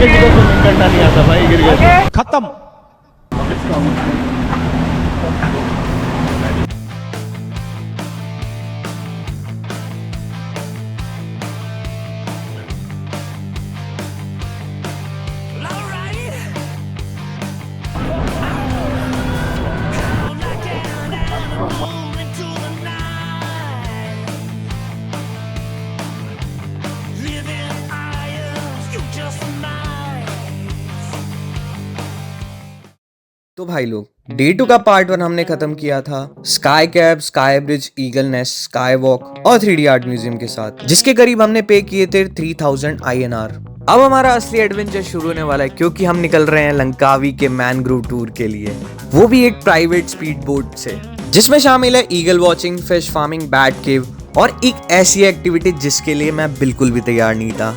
किसी को स्विमिंग करना नहीं आता भाई, गिर गए खत्म। तो भाई लोग, डे 2 का पार्ट 1 हमने खत्म किया था sky cab, sky bridge, eagle nest, sky walk और 3D आर्ट म्यूजियम के साथ, जिसके करीब हमने पे किए थे 3000 INR। अब हमारा असली एडवेंचर शुरू होने वाला है, क्योंकि हम निकल रहे हैं लंकावी के मैनग्रोव टूर के लिए, वो भी एक प्राइवेट स्पीड बोट से, जिसमें शामिल है eagle watching, fish farming, bat cave और एक ऐसी एक्टिविटी जिसके लिए मैं बिल्कुल भी तैयार नहीं था।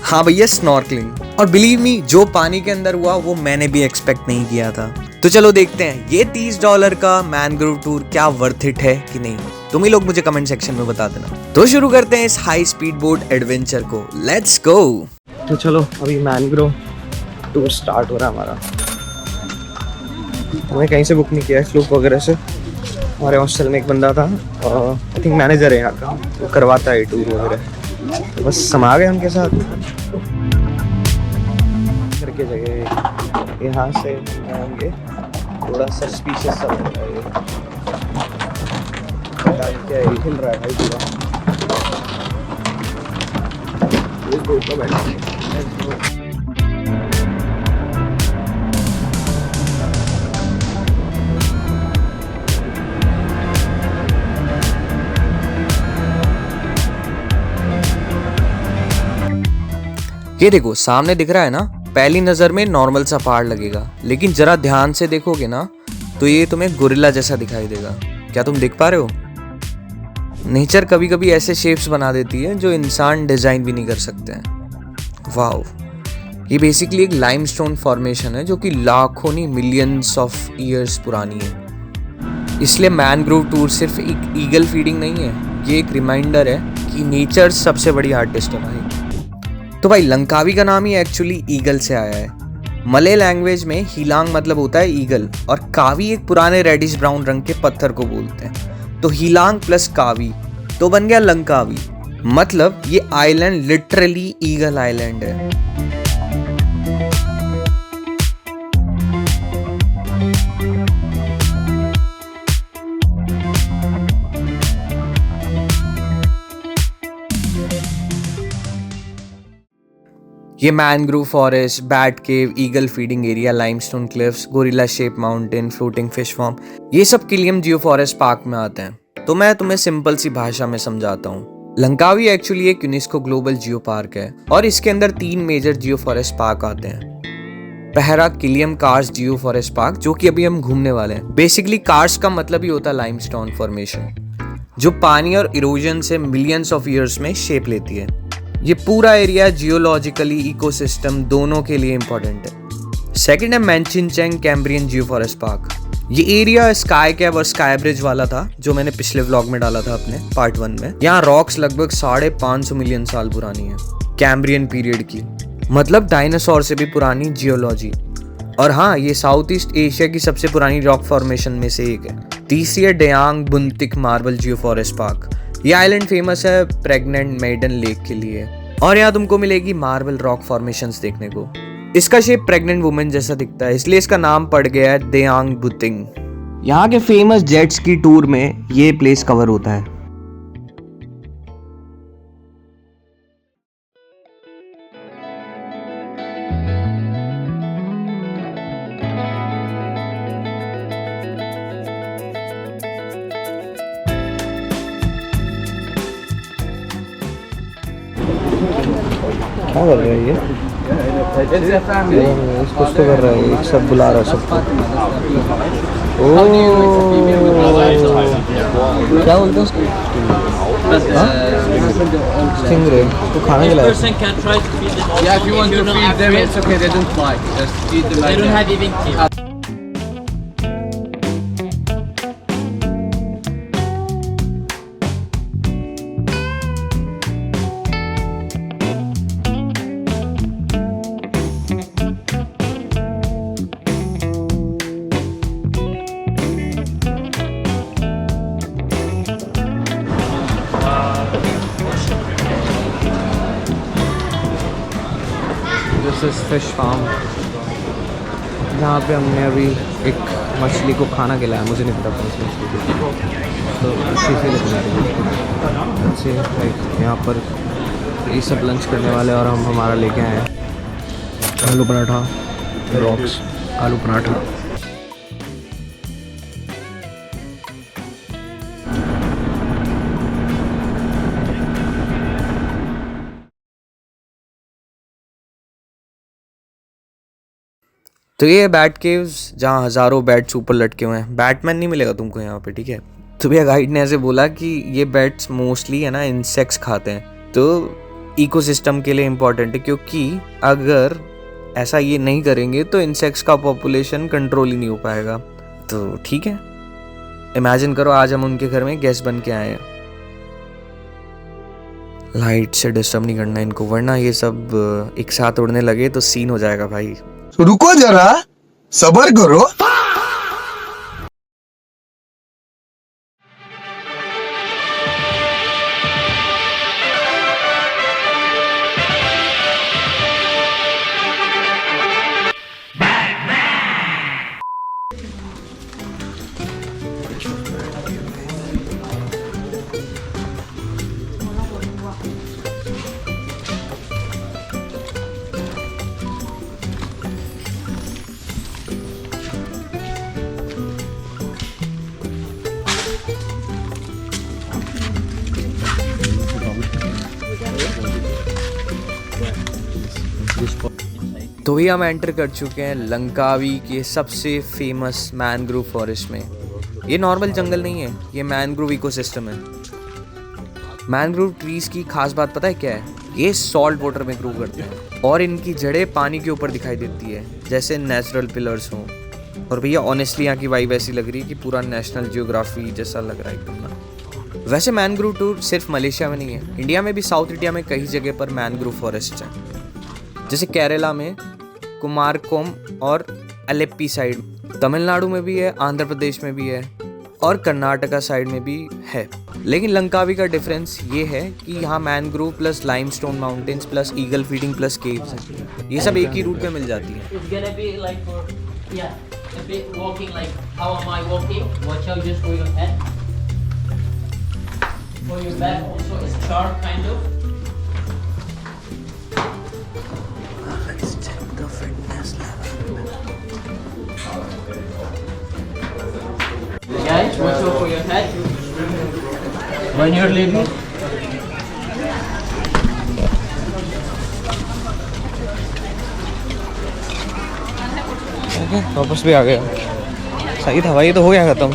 हाँ भैया, स्नॉर्कलिंग। और बिलीव मी, जो पानी के अंदर हुआ वो मैंने भी एक्सपेक्ट नहीं किया था। तो चलो देखते हैं ये $30 का मैनग्रोव टूर क्या वर्थ इट है कि नहीं। तुम ही लोग मुझे कमेंट सेक्शन में बता देना। तो शुरू करते हैं इस हाई स्पीड बोट एडवेंचर को। Let's go. तो चलो अभी मैनग्रोव टूर स्टार्ट हो रहा है हमारा। हमें कहीं से बुक नहीं किया है, फ्लूक वगैरह से। हमारे हॉस्टल में एक बंदा था, आई थिंक मैनेजर है यहाँ का, वो करवाता है टूर वगैरह। तो बस हम आ गए उनके साथ। करके जगह यहाँ से आएंगे, थोड़ा सस्पिशियस सा लग रहा है ये। पता नहीं क्या है, हिल रहा है भाई पूरा। इस बोट में बैठेंगे। ये देखो सामने दिख रहा है ना, पहली नजर में नॉर्मल सा पहाड़ लगेगा, लेकिन जरा ध्यान से देखोगे ना तो ये तुम्हें गोरिल्ला जैसा दिखाई देगा। क्या तुम देख पा रहे हो? नेचर कभी कभी ऐसे शेप्स बना देती है जो इंसान डिजाइन भी नहीं कर सकते हैं। वाओ, ये बेसिकली एक लाइमस्टोन फॉर्मेशन है जो कि लाखों नहीं मिलियंस ऑफ ईयर्स पुरानी है। इसलिए मैनग्रोव टूर सिर्फ एक ईगल फीडिंग नहीं है, ये एक रिमाइंडर है कि नेचर सबसे बड़ी आर्टिस्ट है भाई। तो भाई, लंकावी का नाम ही एक्चुअली ईगल से आया है। मलय लैंग्वेज में हीलांग मतलब होता है ईगल, और कावी एक पुराने रेडिश ब्राउन रंग के पत्थर को बोलते हैं। तो हीलांग प्लस कावी तो बन गया लंकावी। मतलब ये आइलैंड लिटरली ईगल आइलैंड है। ये mangrove forest, bat cave, eagle feeding area, limestone cliffs, gorilla shape mountain, floating fish farm, ये सब किलियम जियो फॉरेस्ट पार्क में आते हैं। तो मैं तुम्हें सिंपल सी भाषा में समझाता हूँ। लंकावी एक्चुअली एक यूनेस्को ग्लोबल जियो पार्क है, और इसके अंदर 3 मेजर जियो फॉरेस्ट पार्क आते हैं। पहला किलियम कार्स्ट जियो फॉरेस्ट पार्क, जो कि अभी हम घूमने वाले हैं। बेसिकली कार्स्ट का मतलब ही होता है लाइमस्टोन फॉर्मेशन, जो पानी और इरोजन से मिलियंस ऑफ ईयर्स में शेप लेती है। ये पूरा एरिया जियोलॉजिकली, इकोसिस्टम दोनों के लिए इंपॉर्टेंट है। सेकंड है मैनचिनचेंग कैम्ब्रियन जियो फॉरेस्ट पार्क। ये एरिया स्काई कैब और स्काई ब्रिज वाला था, जो मैंने पिछले व्लॉग में डाला था अपने पार्ट 1 में। यहाँ रॉक्स लगभग 550 मिलियन साल पुरानी है, कैम्ब्रियन पीरियड की, मतलब डायनासोर से भी पुरानी जियोलॉजी। और हाँ, ये साउथ ईस्ट एशिया की सबसे पुरानी रॉक फॉर्मेशन में से एक है। तीसरी है डेयांग बुनतिक मार्बल जियो फॉरेस्ट पार्क। ये आइलैंड फेमस है प्रेग्नेंट मेडन लेक के लिए, और यहाँ तुमको मिलेगी मार्बल रॉक फॉर्मेशंस देखने को। इसका शेप प्रेग्नेंट वुमेन जैसा दिखता है, इसलिए इसका नाम पड़ गया है देयांग बुतिंग। यहाँ के फेमस जेट स्की टूर में ये प्लेस कवर होता है। क्या कर रहा है ये? कुछ तो कर रहा है ये, सब बुला रहा है सबको। ओह, क्या बोलते हैं उसको? स्टिंगरे। तो खाने के लिए Yeah, if you want to feed them, it's okay. They don't fly. Just feed them like that. They don't have even teeth. This is fish farm, जहाँ पे हमने अभी एक मछली को खाना खिलाया, मुझे नहीं पता कौन सी मछली थी, तो उसी से लेकर अच्छे लाइक यहाँ पर ये सब लंच करने वाले, और हम हमारा लेके आए हैं आलू पराठा, रॉक्स आलू पराठा। तो ये बैट केव्स जहाँ हज़ारों बैट्स ऊपर लटके हुए हैं। बैटमैन नहीं मिलेगा तुमको यहाँ पे, ठीक है। तो भैया गाइड ने ऐसे बोला कि ये बैट्स मोस्टली है ना इंसेक्ट्स खाते हैं, तो इकोसिस्टम के लिए इम्पॉर्टेंट है, क्योंकि अगर ऐसा ये नहीं करेंगे तो इंसेक्ट्स का पॉपुलेशन कंट्रोल ही नहीं हो पाएगा। तो ठीक है, इमेजिन करो आज हम उनके घर में गेस्ट बन के आए हैं। लाइट से डिस्टर्ब नहीं करना इनको, वरना ये सब एक साथ उड़ने लगे तो सीन हो जाएगा भाई। रुको जरा, सबर करो। तो ही हम एंटर कर चुके हैं लंकावी के सबसे फेमस मैनग्रोव फॉरेस्ट में। ये नॉर्मल जंगल नहीं है, ये मैनग्रोव इकोसिस्टम है। मैनग्रोव ट्रीज की खास बात पता है क्या है? ये सॉल्ट वाटर में ग्रो करते हैं और इनकी जड़ें पानी के ऊपर दिखाई देती है, जैसे नेचुरल पिलर्स हों। और भैया ऑनेस्टली यहाँ की वाइब ऐसी लग रही है कि पूरा नेशनल जियोग्राफी जैसा लग रहा है एकदम ना। वैसे मैनग्रोव टूर सिर्फ मलेशिया में नहीं है, इंडिया में भी साउथ इंडिया में कई जगह पर मैनग्रोव फॉरेस्ट हैं, जैसे केरला में कुमारकोम और अलेप्पी साइड, तमिलनाडु में भी है, आंध्र प्रदेश में भी है और कर्नाटका साइड में भी है। लेकिन लंकावी का डिफरेंस ये है कि यहाँ mangrove plus limestone mountains plus eagle feeding plus caves हैं, ये सब एक ही रूट पे मिल जाती है। It's gonna be like for, yeah, a bit walking like how am I walking? Watch out just for your head. For your back also is sharp kind of. Let's check the fitness level. Guys, watch out for your head. When you're leaving. Okay, वापस भी आ गया। सही था भाई, ये तो हो गया खत्म।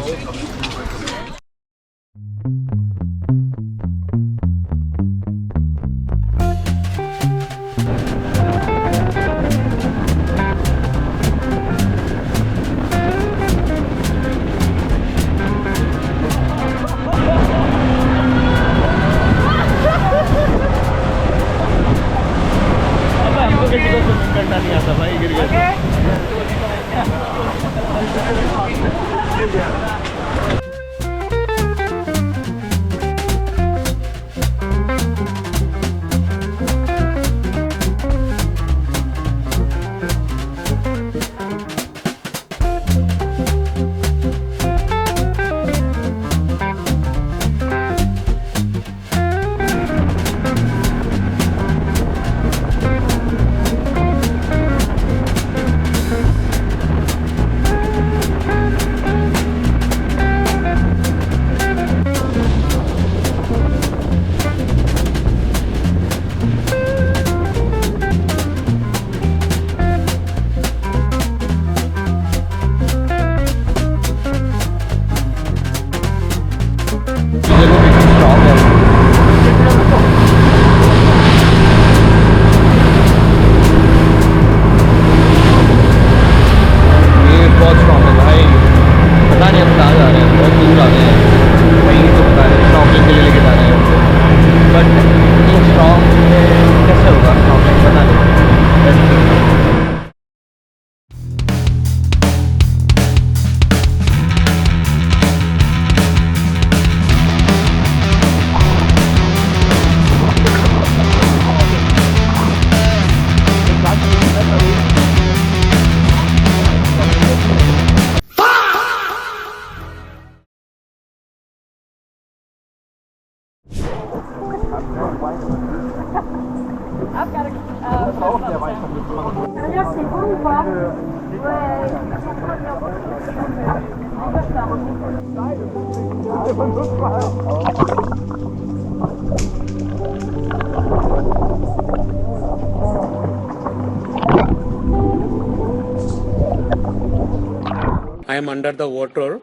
हमको किसी को स्विमिंग करना नहीं आता भाई, गिर गए। D'ailleurs, c'est bon ou pas? Ouais. I am under the water.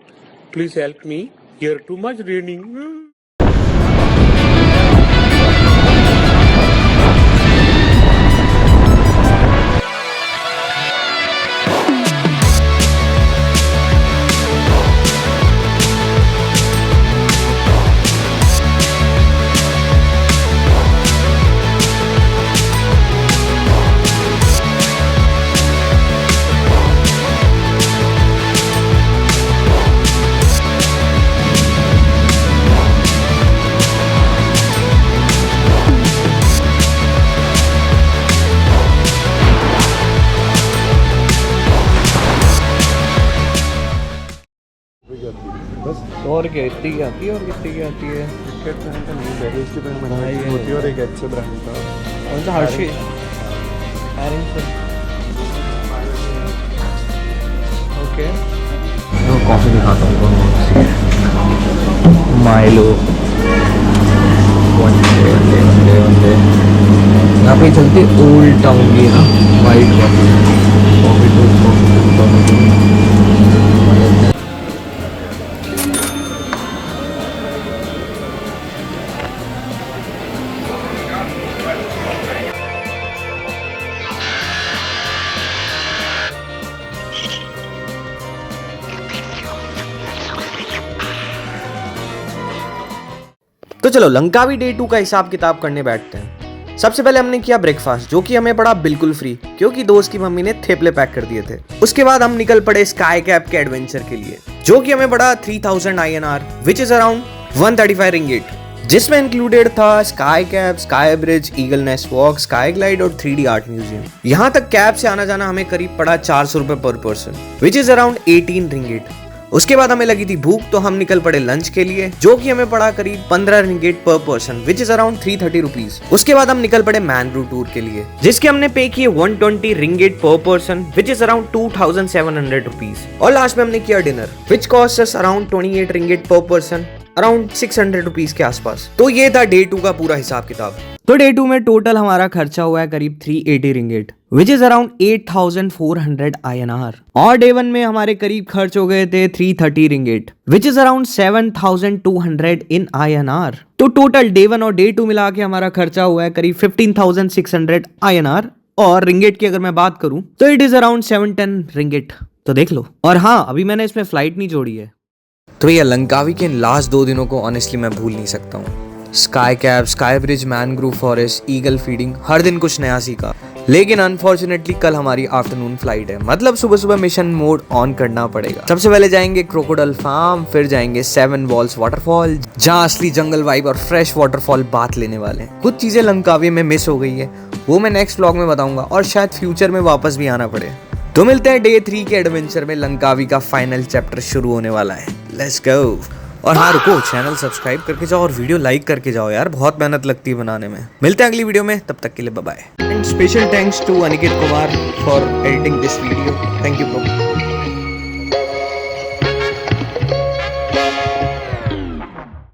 Please help me. Here too much raining. और क्या इतनी की आती है और कितनी की आती है? क्रिकेट ब्रांड का नहीं है, इसके ब्रांड में होती है और एक अच्छे ब्रांड का। कौन सा हर्षी? ओके, तो कॉफ़ी दिखाता हूँ माइलो वन डे यहाँ पे चलती ओल्ड टाउन की ना वाइट कॉफ़ी तो चलो लंकावी डे 2 का हिसाब किताब करने बैठते हैं। सबसे पहले हमने किया ब्रेकफास्ट, जो कि हमें पड़ा बिल्कुल फ्री क्योंकि दोस्त की मम्मी ने थेपले पैक कर दिए थे। उसके बाद हम निकल पड़े स्काई कैप के एडवेंचर के लिए, जो कि हमें पड़ा 3000 INR which is around 135 ringgit, जिसमें इंक्लूडेड था sky cap, sky bridge, eagle nest walk, sky glide और 3D आर्ट म्यूजियम। यहाँ तक कैब से आना जाना हमें करीब पड़ा 400 रुपए पर person which is around 18 ringgit. उसके बाद हमें लगी थी भूख, तो हम निकल पड़े लंच के लिए, जो कि हमें पड़ा करीब 15 रिंगिट पर person which is around 330 rupees. उसके बाद हम निकल पड़े मैनग्रूव टूर के लिए, जिसके हमने पे किए 120 रिंगिट पर person which is around 2700 rupees. और लास्ट में हमने किया dinner which cost us around 28 ringgit पर पर्सन, अराउंड 600 रुपीज के आसपास। तो ये था डे 2 का पूरा हिसाब किताब। तो डे 2 में टोटल हमारा खर्चा हुआ है करीब 380 ringgit which is around 8400 INR। और डे 1 में हमारे करीब खर्च हो गए थे 330 ringgit which is around 7200 in INR। तो टोटल डे 1 और डे 2 मिला के हमारा खर्चा हुआ है करीब 15600 INR। और रिंगिट की अगर मैं बात करूं तो इट इज अराउंड 710 रिंगिट। तो देख लो। और हाँ, अभी मैंने इसमें फ्लाइट नहीं जोड़ी है। तो भैया लंकावी के इन लास्ट 2 दिनों को ऑनेस्टली मैं भूल नहीं सकता हूँ। Sky cap, sky bridge, mangrove forest, eagle feeding, हर दिन कुछ नया सीखा। लेकिन अनफॉर्चुनेटली कल हमारी आफ्टरनून फ्लाइट है, मतलब सुबह सुबह मिशन मोड ऑन करना पड़ेगा। सबसे पहले जाएंगे क्रोकोडाइल फार्म, फिर जाएंगे 7 वॉल्स वाटरफॉल, जहाँ असली जंगल वाइब और फ्रेश वाटरफॉल बात लेने वाले हैं। कुछ चीजें लंकावी में मिस हो गई है, वो मैं नेक्स्ट व्लॉग में बताऊंगा, और शायद फ्यूचर में वापस भी आना पड़े। तो मिलते हैं डे 3 के एडवेंचर में। लंकावी का फाइनल चैप्टर शुरू होने वाला है। Let's go. और हाँ रुको, चैनल सब्सक्राइब करके जाओ और वीडियो लाइक करके जाओ यार, बहुत मेहनत लगती है बनाने में। मिलते हैं अगली वीडियो में, तब तक के लिए bye bye. And special thanks to Aniket Kumar for editing this video. Thank you bro.